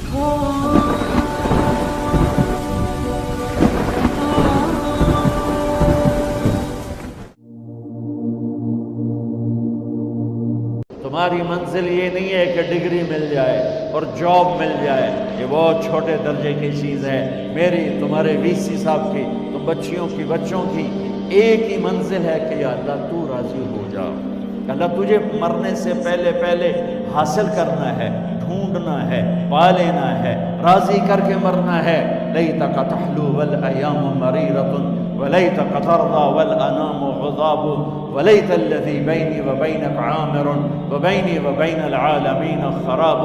تمہاری منزل یہ نہیں ہے کہ ڈگری مل جائے اور جاب مل جائے، یہ بہت چھوٹے درجے کی چیز ہے۔ میری، تمہارے وی سی صاحب کی، تم بچیوں کی، بچوں کی ایک ہی منزل ہے کہ یا اللہ تو راضی ہو جا۔ اللہ تجھے مرنے سے پہلے پہلے حاصل کرنا ہے، ڈھونڈنا ہے، پا لینا ہے، راضی کر کے مرنا ہے۔ لیتک تحلو والایام مریرۃ ولیتک ترضی والانام غضاب ولیت الذی بینی وبینک عامر وبینی وبین العالمین خراب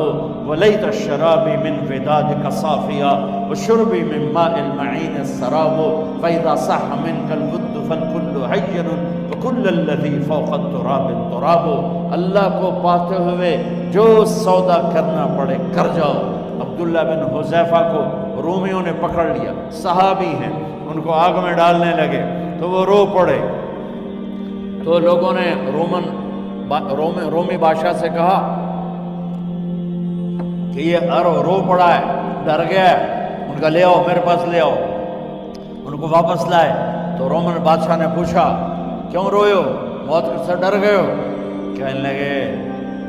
ولیت الشراب من ودادک صافیا وشربی من ماء المعین السراب فاذا صح منک الود فالکل حین وکل الذی فوق التراب التراب۔ اللہ کو پاتے ہوئے جو سودا کرنا پڑے کر جاؤ۔ عبداللہ بن حذیفہ کو رومیوں نے پکڑ لیا، صحابی ہیں، ان کو آگ میں ڈالنے لگے تو وہ رو پڑے، تو لوگوں نے رومی بادشاہ سے کہا کہ یہ رو پڑا ہے، ڈر گیا ہے، ان کا لے آؤ، میرے پاس لے آؤ۔ ان کو واپس لائے تو رومن بادشاہ نے پوچھا کیوں روئے ہو، موت سے ڈر گئے ہو؟ کہنے لگے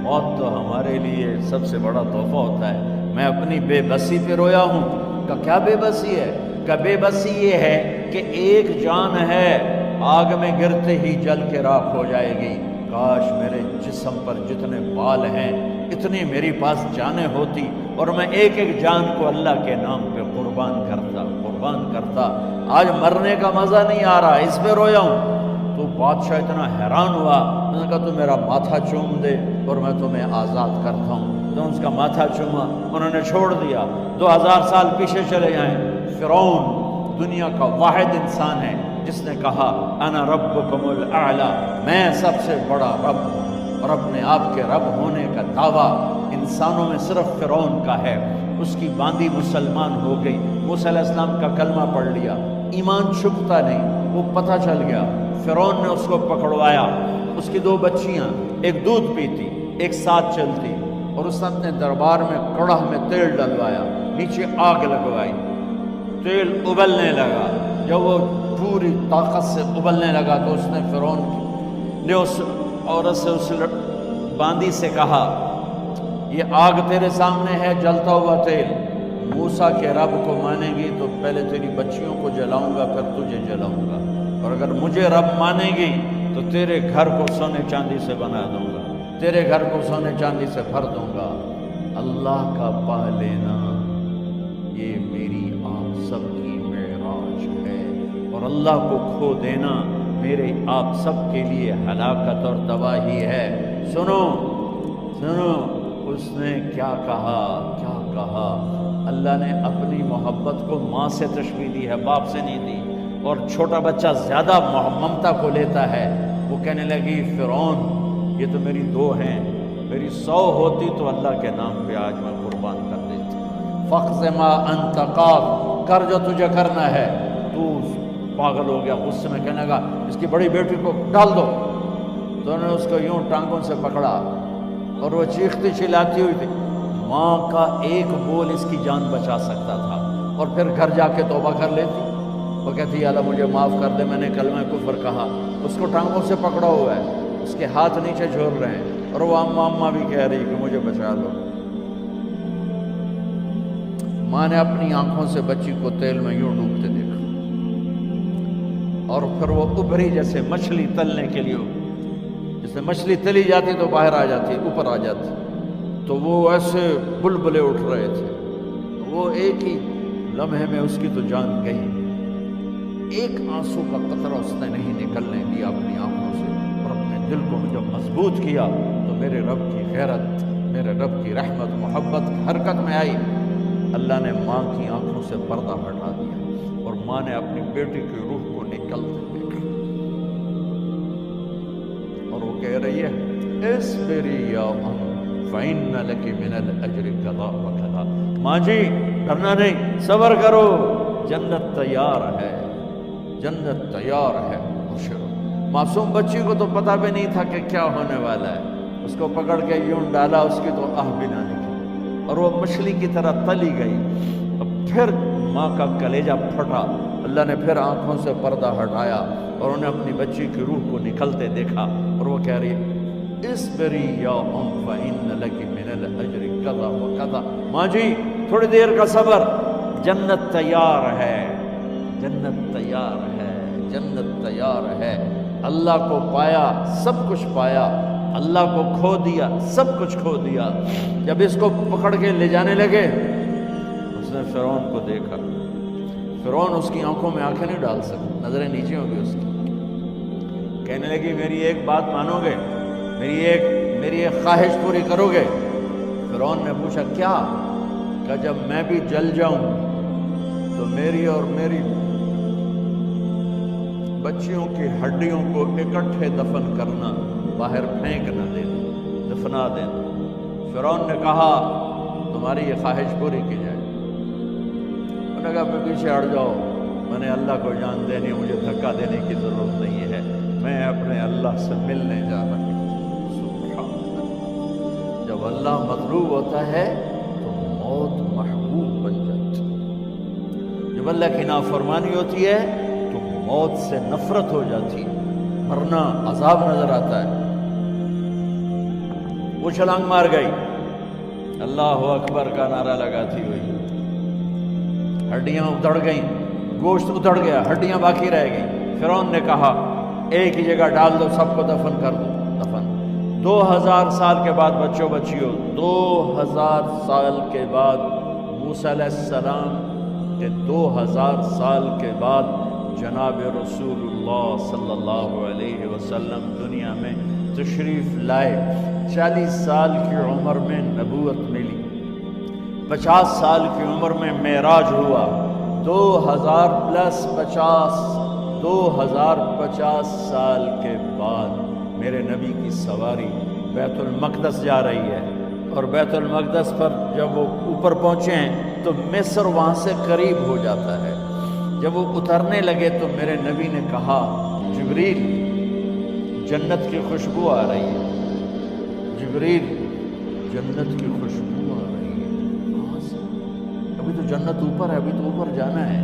موت تو ہمارے لیے سب سے بڑا تحفہ ہوتا ہے، میں اپنی بے بسی پہ رویا ہوں۔ کہ کیا بے بسی ہے؟ کہ بے بسی یہ ہے کہ ایک جان ہے، آگ میں گرتے ہی جل کے راکھ ہو جائے گی، کاش میرے جسم پر جتنے بال ہیں اتنی میری پاس جانیں ہوتی اور میں ایک ایک جان کو اللہ کے نام پہ قربان کرتا۔ آج مرنے کا مزہ نہیں آ رہا، اس پہ رویا ہوں۔ تو بادشاہ اتنا حیران ہوا، اس نے کہا تو میرا ماتھا چوم دے اور میں تمہیں آزاد کرتا ہوں۔ تو اس کا ماتھا چوما، انہوں نے چھوڑ دیا۔ 2000 سال پیچھے چلے جائیں، فرعون دنیا کا واحد انسان ہے جس نے کہا انا ربکم الاعلی، میں سب سے بڑا رب ہوں، اور اپنے آپ کے رب ہونے کا دعویٰ انسانوں میں صرف فرعون کا ہے۔ اس کی باندی مسلمان ہو گئی، موسیٰ علیہ السلام کا کلمہ پڑھ لیا، ایمان چھپتا نہیں، وہ پتہ چل گیا۔ فرعون نے اس کو پکڑوایا، اس کی 2 بچیاں، ایک دودھ پیتی ایک ساتھ چلتی، اور اس نے اپنے دربار میں کڑاہ میں تیل ڈلوایا، نیچے آگ لگوائی، تیل ابلنے لگا۔ جب وہ پوری طاقت سے ابلنے لگا تو اس نے فرعون نے اس عورت سے، اس باندی سے کہا یہ آگ تیرے سامنے ہے، جلتا ہوا تیل، موسیٰ کے رب کو مانے گی تو پہلے تیری بچیوں کو جلاؤں گا، پھر تجھے جلاؤں گا، اور اگر مجھے رب مانے گی تو تیرے گھر کو سونے چاندی سے بنا دوں گا، تیرے گھر کو سونے چاندی سے بھر دوں گا۔ اللہ کا پا لینا یہ میری آپ سب کی معراج ہے، اور اللہ کو کھو دینا میرے آپ سب کے لیے ہلاکت اور تباہی ہے۔ سنو اس نے کیا کہا؟ اللہ نے اپنی محبت کو ماں سے تشبیہ دی ہے، باپ سے نہیں دی، اور چھوٹا بچہ زیادہ ممتا کو لیتا ہے۔ وہ کہنے لگی فرعون یہ تو میری 2 ہیں، میری 100 ہوتی تو اللہ کے نام پہ آج میں قربان کر دیتی۔ فَاقْضِ مَا أَنْتَ قَاضٍ، کر جو تجھے کرنا ہے۔ تو پاگل ہو گیا، غصے میں کہنے لگا اس کی بڑی بیٹی کو ڈال دو۔ تو انہوں نے اس کو یوں ٹانگوں سے پکڑا اور وہ چیختی چلاتی ہوئی تھی۔ ماں کا ایک بول اس کی جان بچا سکتا تھا، اور پھر گھر جا کے توبہ کر لیتی۔ وہ کہتی یا اللہ مجھے معاف کر دے، میں نے کلمہ کفر کہا۔ اس کو ٹانگوں سے پکڑا ہوا ہے، اس کے ہاتھ نیچے جھول رہے ہیں، اور وہ اماں بھی کہہ رہی کہ مجھے بچا لو۔ ماں نے اپنی آنکھوں سے بچی کو تیل میں یوں ڈوبتے دیکھا، اور پھر وہ ابھری جیسے مچھلی تلنے کے لیے، جیسے مچھلی تلی جاتی تو باہر آ جاتی، اوپر آ جاتی، تو وہ ایسے بلبلے اٹھ رہے تھے۔ وہ ایک ہی لمحے میں اس کی تو جان گئی، ایک آنسو کا قطرہ اس نے نہیں نکلنے دیا اپنی آنکھوں سے، اور اپنے دل کو جب مضبوط کیا تو میرے رب کی غیرت، میرے رب کی رحمت، محبت حرکت میں آئی۔ اللہ نے ماں کی آنکھوں سے پردہ ہٹا دیا، اور ماں نے اپنی بیٹی کی روح کو نکلتے دیکھا، اور وہ کہہ رہی ہے اصبری یا ام فإن لک من الأجر کذا وکذا۔ ماں جی ڈرنا نہیں، صبر کرو، جنت تیار ہے، جنت تیار ہے، خوش رہو۔ معصوم بچی کو تو پتہ بھی نہیں تھا کہ کیا ہونے والا ہے، اس کو پکڑ کے یوں ڈالا، اس کی تو آہ بھی نہ نکلی۔ اور وہ مچھلی کی طرح تلی گئی. پھر ماں کا کلیجہ پھٹا. اللہ نے پھر آنکھوں سے پردہ ہٹایا اور انہیں اپنی بچی کی روح کو نکلتے دیکھا اور وہ کہہ رہی اصبری یا ام فإن لک من الأجر کذا وکذا. ماں جی تھوڑی دیر کا صبر، جنت تیار ہے، جنت تیار ہے، جنت تیار ہے. اللہ کو پایا سب کچھ پایا، اللہ کو کھو دیا سب کچھ کھو دیا. جب اس کو پکڑ کے لے جانے لگے اس نے فرعون کو دیکھا. فرعون اس کی آنکھوں میں آنکھیں نہیں ڈال سکتا، نظریں نیچے ہوں گی اس کی. کہنے لگی میری ایک بات مانو گے، میری ایک خواہش پوری کرو گے؟ فرعون نے پوچھا کیا؟ کہ جب میں بھی جل جاؤں تو میری اور میری بچیوں کی ہڈیوں کو اکٹھے دفن کرنا، باہر پھینک نہ دینا، دفنا دینا. فرعون نے کہا تمہاری یہ خواہش پوری کی جائے. انہوں نے کہا پیچھے ہٹ جاؤ، میں نے اللہ کو جان دینی، مجھے دھکا دینے کی ضرورت نہیں ہے، میں اپنے اللہ سے ملنے جا رہا ہوں. جب اللہ مطلوب ہوتا ہے تو موت محبوب بن جاتی. جب اللہ کی نافرمانی ہوتی ہے تو موت سے نفرت ہو جاتی، مرنا عذاب نظر آتا ہے. وہ چھلانگ مار گئی، اللہ اکبر کا نعرہ لگاتی ہوئی. ہڈیاں اتڑ گئیں، گوشت اتڑ گیا، ہڈیاں باقی رہ گئیں. فرعون نے کہا ایک ہی جگہ ڈال دو، سب کو دفن کر دو. دفن 2000 سال کے بعد بچوں بچیوں، 2000 سال کے بعد موسیٰ علیہ السلام کے 2000 سال کے بعد جناب رسول اللہ صلی اللہ علیہ وسلم دنیا میں تشریف لائے. 40 سال کی عمر میں نبوت ملی، 50 سال کی عمر میں معراج ہوا. 2050 سال کے بعد میرے نبی کی سواری بیت المقدس جا رہی ہے. اور بیت المقدس پر جب وہ اوپر پہنچے ہیں تو مصر وہاں سے قریب ہو جاتا ہے. جب وہ اترنے لگے تو میرے نبی نے کہا جبریل جنت کی خوشبو آ رہی ہے، جبریل جنت کی خوشبو آ رہی ہے. کہاں سے؟ ابھی تو جنت اوپر ہے، ابھی تو اوپر جانا ہے،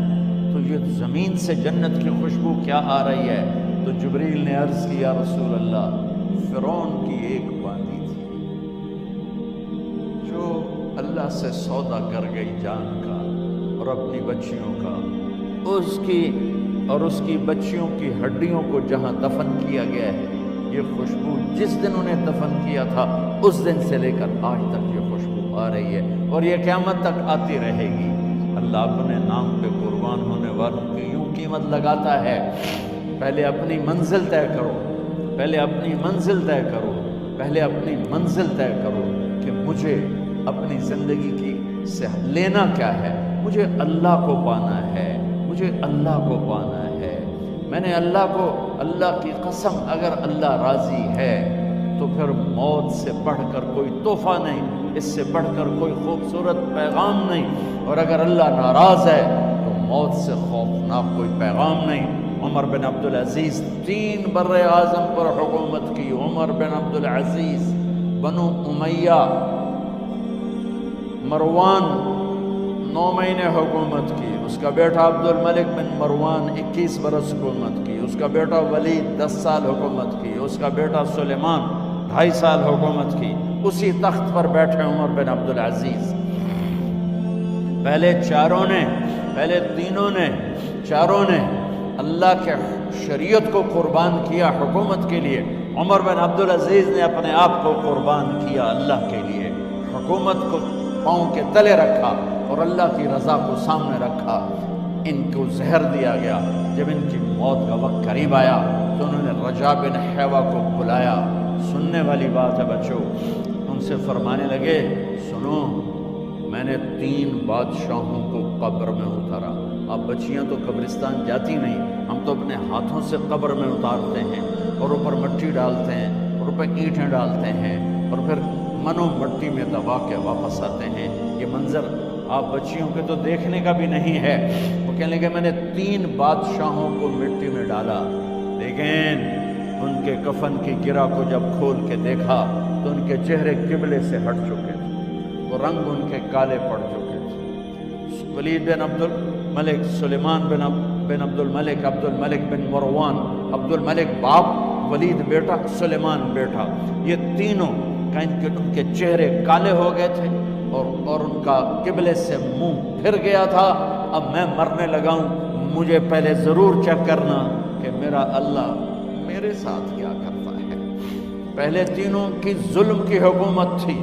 تو یہ زمین سے جنت کی خوشبو کیا آ رہی ہے؟ تو جبریل نے عرض کیا رسول اللہ فرعون کی ایک باندی تھی جو اللہ سے سودا کر گئی جان کا اور اپنی بچیوں کا، اس کی بچیوں کی ہڈیوں کو جہاں دفن کیا گیا ہے، یہ خوشبو جس دن انہیں دفن کیا تھا اس دن سے لے کر آج تک یہ خوشبو آ رہی ہے اور یہ قیامت تک آتی رہے گی. اللہ اپنے نام پہ قربان ہونے والوں کی یوں قیمت لگاتا ہے. پہلے اپنی منزل طے کرو، پہلے اپنی منزل طے کرو، پہلے اپنی منزل طے کرو کہ مجھے اپنی زندگی کی سے لینا کیا ہے. مجھے اللہ کو پانا ہے، مجھے اللہ کو پانا ہے. میں نے اللہ کی قسم اگر اللہ راضی ہے تو پھر موت سے بڑھ کر کوئی تحفہ نہیں، اس سے بڑھ کر کوئی خوبصورت پیغام نہیں. اور اگر اللہ ناراض ہے تو موت سے خوفناک کوئی پیغام نہیں. عمر بن عبدالعزیز 3 بر اعظم پر حکومت کی. عمر بن عبدالعزیز، بنو امیہ، مروان 9 مہینے حکومت کی. اس کا بیٹا عبد الملک بن مروان 21 برس حکومت کی. اس کا بیٹا ولید 10 سال حکومت کی. اس کا بیٹا سلیمان 2.5 سال حکومت کی. اسی تخت پر بیٹھے عمر بن عبدالعزیز. پہلے چاروں نے اللہ کے شریعت کو قربان کیا حکومت کے لیے. عمر بن عبدالعزیز نے اپنے آپ کو قربان کیا اللہ کے لیے. حکومت کو پاؤں کے تلے رکھا اور اللہ کی رضا کو سامنے رکھا. ان کو زہر دیا گیا. جب ان کی موت کا وقت قریب آیا تو انہوں نے رجا بن حیوہ کو بلایا. سننے والی بات ہے بچوں. ان سے فرمانے لگے سنو، میں نے 3 بادشاہوں کو قبر میں اتارا. اب بچیاں تو قبرستان جاتی نہیں، ہم تو اپنے ہاتھوں سے قبر میں اتارتے ہیں اور اوپر مٹی ڈالتے ہیں اور اوپر اینٹیں ڈالتے ہیں اور پھر منو مٹی میں دبا کے واپس آتے ہیں. یہ منظر آپ بچیوں کے تو دیکھنے کا بھی نہیں ہے. وہ کہنے لگے میں نے 3 بادشاہوں کو مٹی میں ڈالا، لیکن ان کے کفن کی گرہ کو جب کھول کے دیکھا تو ان کے چہرے قبلے سے ہٹ چکے تھے. وہ رنگ ان کے کالے پڑ چکے تھے۔ ولید بن عبد الملک، سلیمان بن عبد الملک، عبد الملک بن مروان، عبد الملک باپ، ولید بیٹا، سلیمان بیٹا، یہ تینوں کا ان کے چہرے کالے ہو گئے تھے اور ان کا قبلے سے منہ پھر گیا تھا۔ اب میں مرنے لگا ہوں، مجھے پہلے ضرور چیک کرنا کہ میرا اللہ میرے ساتھ کیا کرتا ہے۔ پہلے تینوں کی ظلم کی حکومت تھی،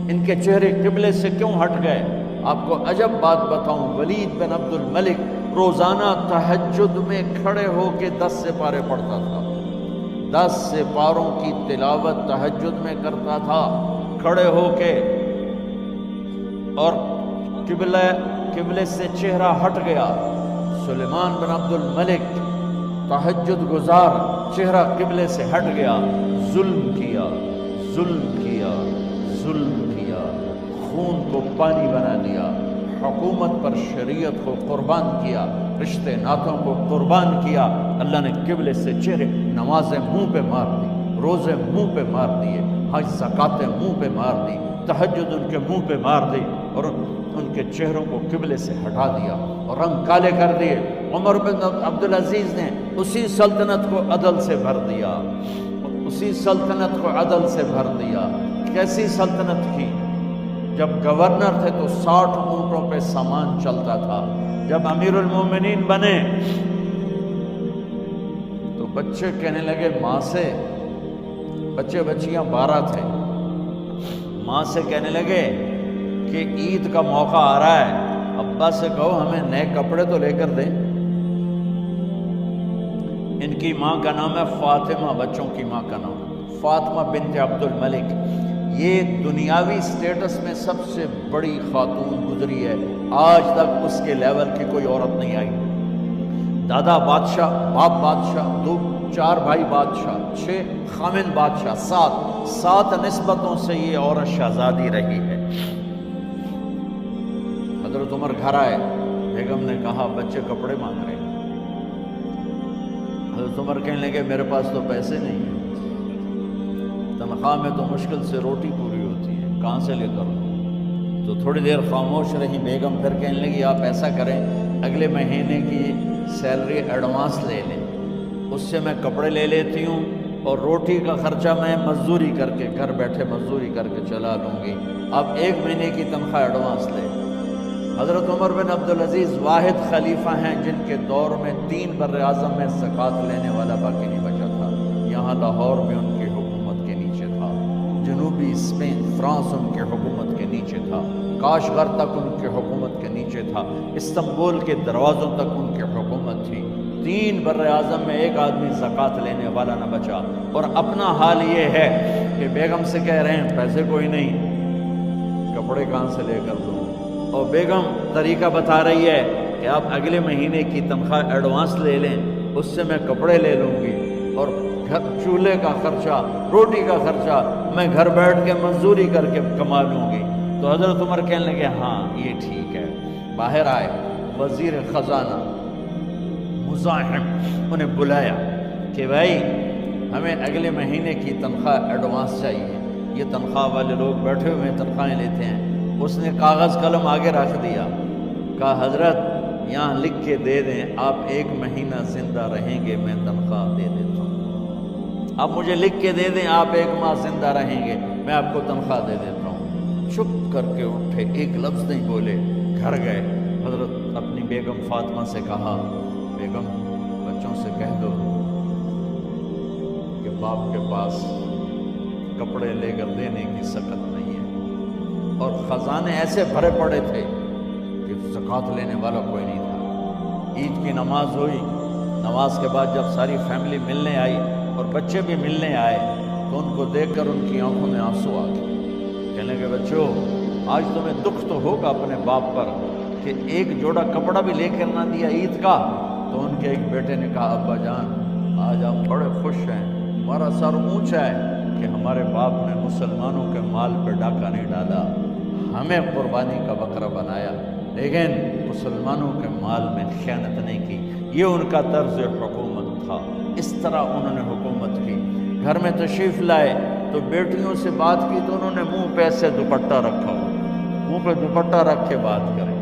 ان کے چہرے قبلے سے کیوں ہٹ گئے؟ آپ کو عجب بات بتاؤں، ولید بن عبد الملک روزانہ تہجد میں کھڑے ہو کے 10 سپارے پڑھتا تھا، 10 سپاروں کی تلاوت تہجد میں کرتا تھا کھڑے ہو کے، اور قبلے سے چہرہ ہٹ گیا۔ سلیمان بن عبد الملک تہجد گزار، چہرہ قبلے سے ہٹ گیا، ظلم کیا، خون کو پانی بنا دیا، حکومت پر شریعت کو قربان کیا، رشتے ناتوں کو قربان کیا۔ اللہ نے قبلے سے چہرے، نمازیں منہ پہ مار دی، روزے منہ پہ مار دیے، حج زکاتیں منہ پہ مار دی، تہجد ان کے منہ پہ مار دی، اور ان کے چہروں کو قبلے سے ہٹا دیا اور رنگ کالے کر دیے۔ عمر بن عبدالعزیز نے اسی سلطنت کو عدل سے بھر دیا، اسی سلطنت کو عدل سے بھر دیا۔ کیسی سلطنت کی؟ جب گورنر تھے تو 60 اونٹوں پہ سامان چلتا تھا، جب امیر المومنین بنے تو بچے کہنے لگے ماں سے، بچے بچیاں 12 تھے، ماں سے کہنے لگے کہ عید کا موقع آ رہا ہے، ابا سے کہو ہمیں نئے کپڑے تو لے کر دیں۔ ان کی ماں کا نام ہے فاطمہ، بچوں کی ماں کا نام فاطمہ بنت عبد الملک۔ یہ دنیاوی سٹیٹس میں سب سے بڑی خاتون گزری ہے، آج تک اس کے لیول کی کوئی عورت نہیں آئی۔ دادا بادشاہ، باپ بادشاہ، 4 بھائی بادشاہ، 6 خامن بادشاہ، 7 نسبتوں سے یہ عورت شہزادی رہی ہے۔ حضرت عمر گھر آئے، بیگم نے کہا بچے کپڑے مانگ رہے ہیں۔ حضرت عمر کہنے لگے میرے پاس تو پیسے نہیں ہیں، تنخواہ میں تو مشکل سے روٹی پوری ہوتی ہے، کہاں سے لے کر دوں؟ تو تھوڑی دیر خاموش رہی بیگم، پھر کہنے لگی آپ ایسا کریں اگلے مہینے کی سیلری ایڈوانس لے لیں، اس سے میں کپڑے لے لیتی ہوں اور روٹی کا خرچہ میں مزدوری کر کے گھر بیٹھے مزدوری کر کے چلا لوں گی، آپ 1 مہینے کی تنخواہ ایڈوانس لیں۔ حضرت عمر بن عبدالعزیز واحد خلیفہ ہیں جن کے دور میں 3 بر اعظم میں زکوٰۃ لینے والا باقی نہیں بچا تھا۔ یہاں لاہور میں ان کی حکومت کے نیچے تھا، جنوبی اسپین فرانس ان کے حکومت کے نیچے تھا، کاشغر تک ان کے حکومت کے نیچے تھا، استنبول کے دروازوں تک ان کی حکومت تھی۔ 3 بر اعظم میں 1 آدمی زکوٰۃ لینے والا نہ بچا، اور اپنا حال یہ ہے کہ بیگم سے کہہ رہے ہیں پیسے کوئی نہیں، کپڑے کہاں سے لے کر دوں؟ اور بیگم طریقہ بتا رہی ہے کہ آپ اگلے مہینے کی تنخواہ ایڈوانس لے لیں، اس سے میں کپڑے لے لوں گی، اور چولہے کا خرچہ، روٹی کا خرچہ میں گھر بیٹھ کے مزدوری کر کے کما لوں گی۔ تو حضرت عمر کہنے لگے ہاں یہ ٹھیک ہے۔ باہر آئے وزیر خزانہ مزاحم، انہیں بلایا کہ بھائی ہمیں اگلے مہینے کی تنخواہ ایڈوانس چاہیے، یہ تنخواہ والے لوگ بیٹھے ہوئے تنخواہیں لیتے ہیں۔ اس نے کاغذ قلم آگے رکھ دیا، کہا حضرت یہاں لکھ کے دے دیں، آپ 1 مہینہ زندہ رہیں گے میں تنخواہ دے دیتا ہوں، آپ مجھے لکھ کے دے دیں آپ 1 ماہ زندہ رہیں گے میں آپ کو تنخواہ دے دیتا ہوں۔ چپ کر کے اٹھے، ایک لفظ نہیں بولے، گھر گئے۔ حضرت اپنی بیگم فاطمہ سے کہا بیگم بچوں سے کہہ دو کہ باپ کے پاس کپڑے لے کر دینے کی سخت نہیں ہے، اور خزانے ایسے بھرے پڑے تھے کہ زکوٰۃ لینے والا کوئی نہیں تھا۔ عید کی نماز ہوئی، نماز کے بعد جب ساری فیملی ملنے آئی اور بچے بھی ملنے آئے تو ان کو دیکھ کر ان کی آنکھوں میں آنسو آ گئے۔ کہنے لگے بچوں آج تمہیں دکھ تو ہوگا اپنے باپ پر کہ 1 جوڑا کپڑا بھی لے کر نہ دیا عید کا۔ تو ان کے ایک بیٹے نے کہا ابا جان آج ہم بڑے خوش ہیں، ہمارا سر اونچا ہے کہ ہمارے باپ نے مسلمانوں کے مال پہ ڈاکہ نہیں ڈالا، ہمیں قربانی کا بکرا بنایا، لیکن مسلمانوں کے مال میں خیانت نہیں کی۔ یہ ان کا طرز حکومت تھا، اس طرح انہوں نے حکومت کی۔ گھر میں تشریف لائے تو بیٹیوں سے بات کی تو انہوں نے منہ پہ سے دوپٹہ رکھا، منہ پہ دوپٹہ رکھ کے بات کریں۔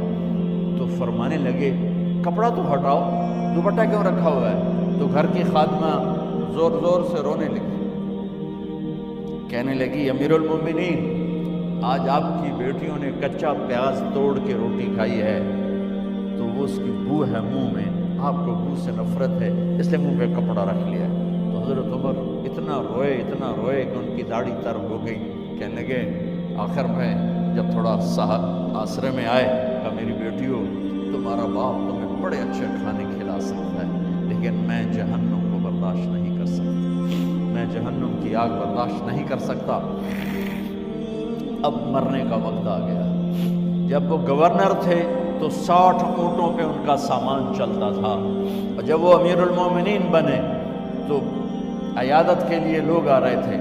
تو فرمانے لگے کپڑا تو ہٹاؤ، دوپٹہ کیوں رکھا ہوا ہے؟ تو گھر کی خادمہ زور زور سے رونے لگی، کہنے لگی امیر المومنین، آج آپ کی بیٹیوں نے کچا پیاز توڑ کے روٹی کھائی ہے تو وہ اس کی بو ہے منہ میں، آپ کو بو سے نفرت ہے، اس لیے منہ پہ کپڑا رکھ لیا ہے۔ تو حضرت عمر اتنا روئے کہ ان کی داڑھی تر ہو گئی۔ کہنے لگے آخر میں جب تھوڑا آسرے میں آئے، کہا میری بیٹیوں، تمہارا باپ تمہیں بڑے اچھے کھانے کھلا سکتا ہے لیکن میں جہنم کو برداشت نہیں کر سکتا، میں جہنم کی آگ برداشت نہیں کر سکتا۔ اب مرنے کا وقت آ گیا۔ جب وہ گورنر تھے تو 60 اونٹوں پہ ان کا سامان چلتا تھا، اور جب وہ امیر المومنین بنے تو عیادت کے لیے لوگ آ رہے تھے،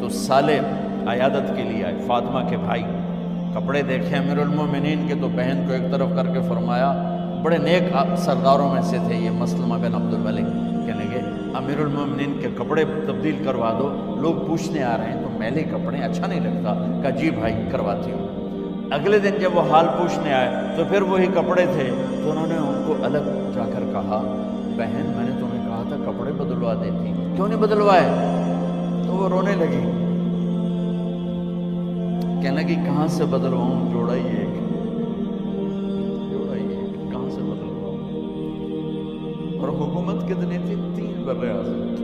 تو سالے عیادت کے لیے آئے، فاطمہ کے بھائی، کپڑے دیکھے امیر المومنین کے، تو بہن کو ایک طرف کر کے فرمایا، بڑے نیک سرداروں میں سے تھے یہ مسلمہ بن عبد الملک، کہنے لگے امیر المومنین کے کپڑے تبدیل کروا دو، لوگ پوچھنے آ رہے ہیں تو میلے کپڑے اچھا نہیں لگتا۔ کہا جی بھائی کرواتی ہوں۔ اگلے دن جب وہ حال پوچھنے آئے تو پھر وہی کپڑے تھے، تو انہوں نے ان کو الگ جا کر کہا بہن میں نے تمہیں کہا تھا کپڑے بدلوا دیتی، کیوں نہیں بدلوائے؟ تو وہ رونے لگی، کہنے لگی کہاں سے بدلواؤں، جوڑا ہی ایک، کہاں سے بدلواؤں؟ اور حکومت کتنی تھی؟ 3 بر-اعظم،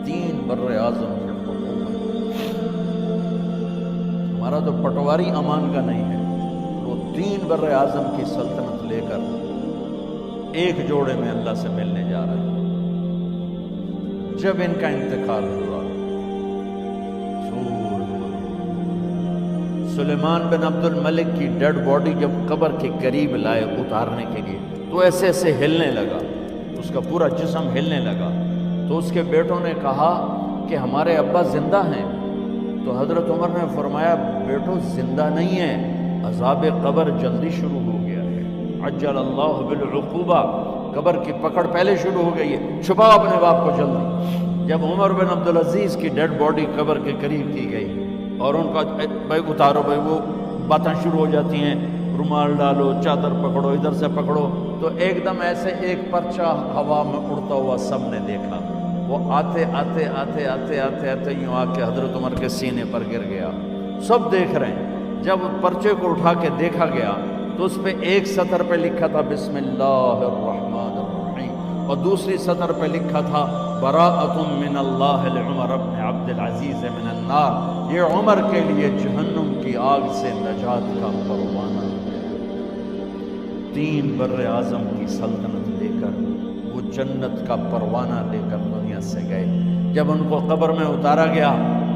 3 بر-اعظم کی حکومت۔ ہمارا تو پٹواری امان کا نہیں ہے، وہ 3 بر-اعظم کی سلطنت لے کر ایک جوڑے میں اللہ سے ملنے جا رہے ہیں۔ جب ان کا انتقال ہوا، سلیمان بن عبد الملک کی ڈیڈ باڈی جب قبر کے قریب لائے اتارنے کے لیے تو ایسے ایسے ہلنے لگا، اس کا پورا جسم ہلنے لگا۔ تو اس کے بیٹوں نے کہا کہ ہمارے ابا زندہ ہیں، تو حضرت عمر نے فرمایا بیٹو زندہ نہیں ہیں، عذاب قبر جلدی شروع ہو گیا ہے، عجل اللہ بالعقوبہ، قبر کی پکڑ پہلے شروع ہو گئی ہے، چھپاؤ اپنے باپ کو جلدی۔ جب عمر بن عبدالعزیز کی ڈیڈ باڈی قبر کے قریب کی گئی اور ان کا بھائی اتارو، بھائی وہ باتیں شروع ہو جاتی ہیں، رومال ڈالو، چادر پکڑو، ادھر سے پکڑو، تو ایک دم ایسے ایک پرچہ ہوا میں اڑتا ہوا سب نے دیکھا، وہ آتے آتے آتے آتے آتے آتے یوں آ کے حضرت عمر کے سینے پر گر گیا، سب دیکھ رہے ہیں۔ جب پرچے کو اٹھا کے دیکھا گیا تو اس پہ ایک سطر پہ لکھا تھا بسم اللہ الرحمن الرحیم، اور دوسری سطر پہ لکھا تھا براءۃ من اللہ لعمر بن عبد العزیز من النار، یہ عمر کے لیے جہنم کی آگ سے نجات کا پروانہ۔ 3 بر-اعظم کی سلطنت لے کر وہ جنت کا پروانہ لے کر دنیا سے گئے۔ جب ان کو قبر میں اتارا گیا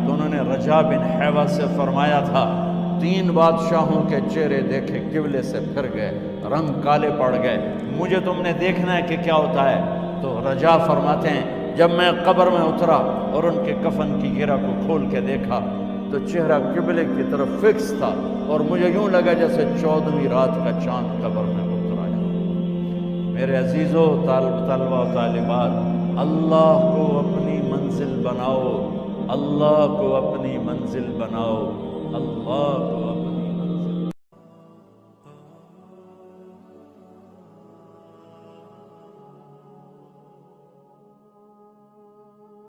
تو انہوں نے رجا بن حیوہ سے فرمایا تھا 3 بادشاہوں کے چہرے دیکھے قبلے سے پھر گئے، رنگ کالے پڑ گئے، مجھے تم نے دیکھنا ہے کہ کیا ہوتا ہے؟ تو رجا فرماتے ہیں جب میں قبر میں اترا اور ان کے کفن کی گرہ کو کھول کے دیکھا تو چہرہ قبلے کی طرف فکس تھا، اور مجھے یوں لگا جیسے 14ویں رات کا چاند قبر میں اترا ہے۔ میرے عزیزو، طلبہ و طالبات، اللہ کو اپنی منزل بناؤ، اللہ کو اپنی منزل بناؤ، اللہ کو